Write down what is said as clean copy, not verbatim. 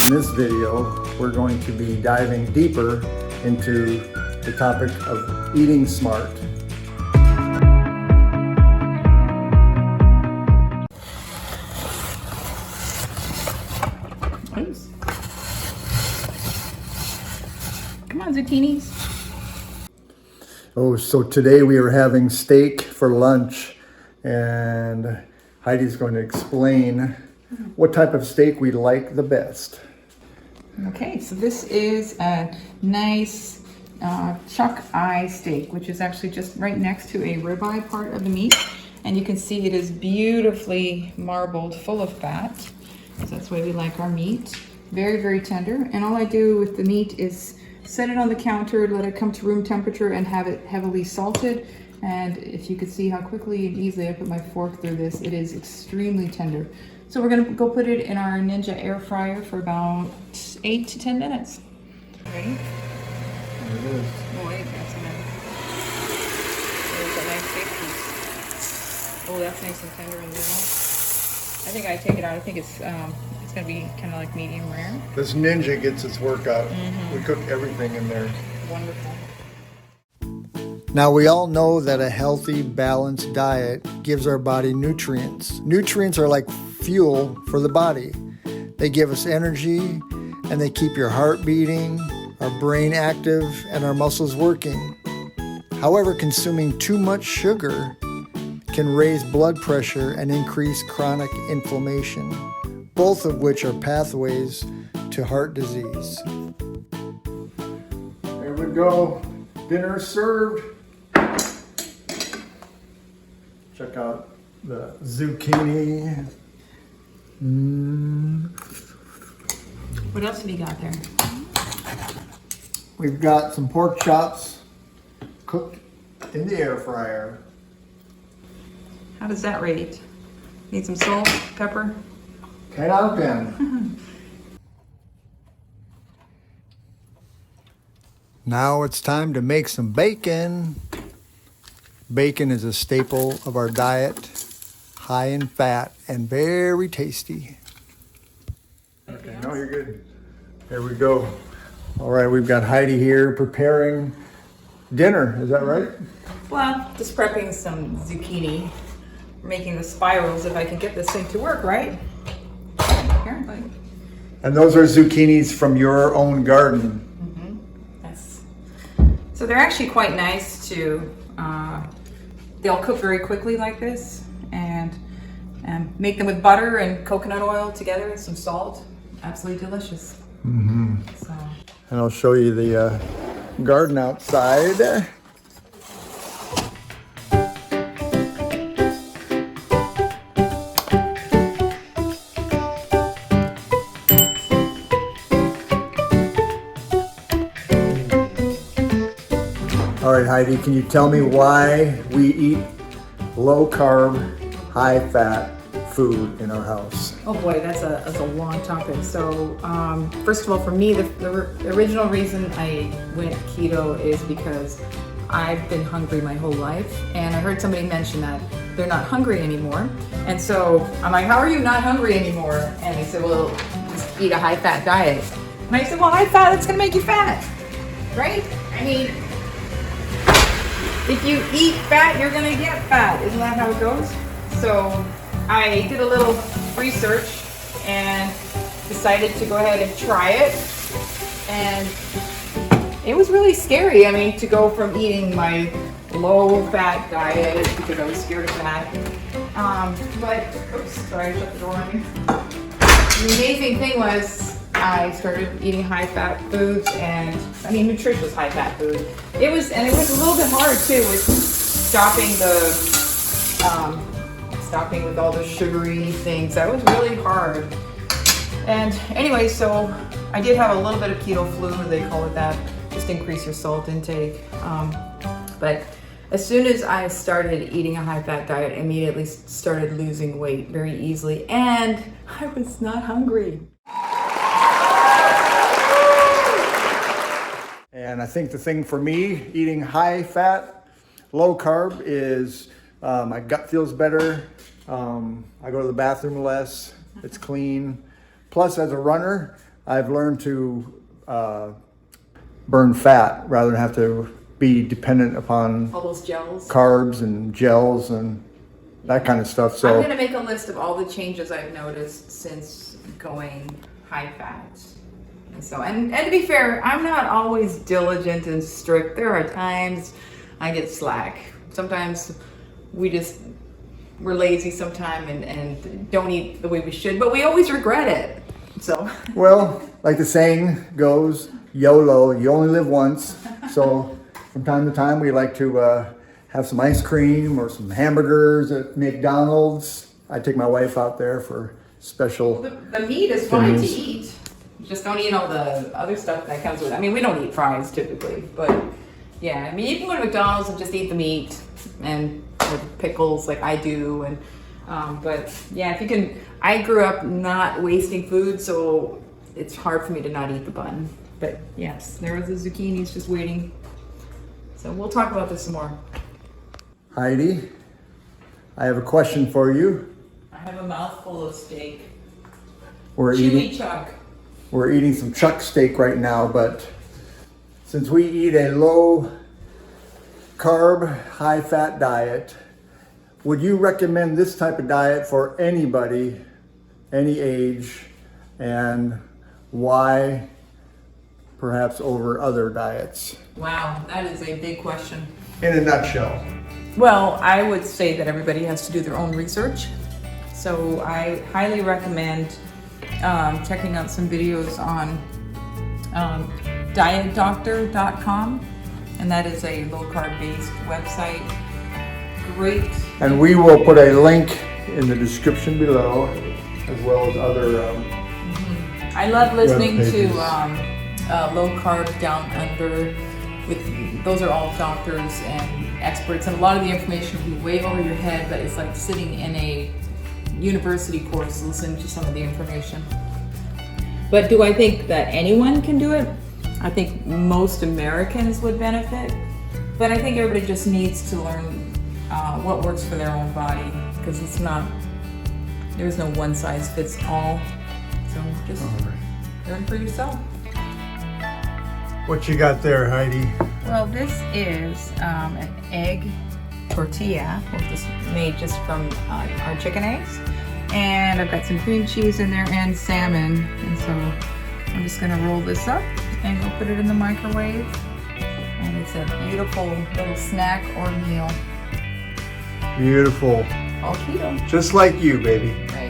In this video, we're going to be diving deeper into the topic of eating smart. Oops. Come on, zucchinis. Oh, so today we are having steak for lunch, and Heidi's going to explain what type of steak we like the best. Okay, so this is a nice chuck eye steak, which is actually just right next to a ribeye part of the meat. And you can see it is beautifully marbled, full of fat. So that's the way we like our meat. Very, very tender. And all I do with the meat is set it on the counter, let it come to room temperature, and have it heavily salted. And if you could see how quickly and easily I put my fork through this, it is extremely tender. So we're gonna go put it in our Ninja air fryer for about 8 to 10 minutes. Ready? There it is. Oh, wait, that's There's a nice steak piece. Oh, that's nice and tender in the middle. I think I take it out. I think it's gonna be kind of like medium rare. This Ninja gets its workout. We cook everything in there. Wonderful. Now, we all know that a healthy, balanced diet gives our body nutrients. Nutrients are like fuel for the body. They give us energy, and they keep your heart beating, our brain active, and our muscles working. However, consuming too much sugar can raise blood pressure and increase chronic inflammation, both of which are pathways to heart disease. There we go. Dinner served. Check out the zucchini. What else have you got there? We've got some pork chops cooked in the air fryer. How does that rate? Need some salt, pepper? 10 out of 10. Now it's time to make some bacon. Bacon is a staple of our diet, high in fat and very tasty. Okay, no, you're good. There we go. All right, we've got Heidi here preparing dinner. Is that right? Well, just prepping some zucchini, making the spirals if I can get this thing to work, right? Apparently. And those are zucchinis from your own garden. Yes. So they're actually quite nice to, they'll cook very quickly like this, and make them with butter and coconut oil together and some salt. Absolutely delicious. So. And I'll show you the garden outside. All right, Heidi, can you tell me why we eat low carb, high fat food in our house? Oh boy, that's a long topic. So first of all, for me, the original reason I went keto is because I've been hungry my whole life, and I heard somebody mention that they're not hungry anymore. And so I'm like, how are you not hungry anymore? And they said, well, just eat a high fat diet. And I said, well, high fat, that's gonna make you fat, right? I mean, if you eat fat, you're gonna get fat. Isn't that how it goes? So I did a little research and decided to go ahead and try it. And it was really scary. I mean, to go from eating my low fat diet because I was scared of that. But, oops, sorry, I shut the door on me. The amazing thing was I started eating high fat foods, and I mean nutritious high fat food. It was a little bit hard too with stopping with all the sugary things. That was really hard. And anyway, so I did have a little bit of keto flu, they call it that. Just increase your salt intake. But as soon as I started eating a high fat diet, I immediately started losing weight very easily, and I was not hungry. And I think the thing for me, eating high fat, low carb, is my gut feels better. I go to the bathroom less. It's clean. Plus, as a runner, I've learned to burn fat rather than have to be dependent upon All those gels. carbs and gels and that kind of stuff. I'm So gonna make a list of all the changes I've noticed since going high fat. And so, and to be fair, I'm not always diligent and strict. There are times I get slack. Sometimes we're lazy sometime and don't eat the way we should, but we always regret it. So well, like the saying goes, YOLO, you only live once. So from time to time, we like to have some ice cream or some hamburgers at McDonald's. I take my wife out there for special. the meat is fine to things. eat. Just don't eat all the other stuff that comes with it. I mean, we don't eat fries typically, but yeah, I mean, you can go to McDonald's and just eat the meat and with pickles like I do. And but yeah, if you can, I grew up not wasting food, so it's hard for me to not eat the bun. But yes, there are the zucchinis just waiting. So we'll talk about this some more. Heidi, I have a question for you. I have a mouthful of steak. We're Chewy chuck. We're eating some chuck steak right now, but since we eat a low carb, high fat diet, would you recommend this type of diet for anybody, any age, and why perhaps over other diets? Wow, that is a big question. In a nutshell. Well, I would say that everybody has to do their own research. So I highly recommend checking out some videos on dietdoctor.com, and that is a low carb based website. Great. And we will put a link in the description below, as well as other I love listening web to pages. Low Carb Down Under. Those are all doctors and experts, and a lot of the information will be way over your head, but it's like sitting in a university course listening to some of the information. But do I think that anyone can do it? I think most Americans would benefit, but I think everybody just needs to learn what works for their own body, because there's no one size fits all. So just learn for yourself. What you got there, Heidi? Well, this is an egg tortilla, which is made just from our chicken eggs. And I've got some cream cheese in there and salmon. And so I'm just gonna roll this up and go put it in the microwave. And it's a beautiful little snack or meal. Beautiful. All keto. Just like you, baby. Right.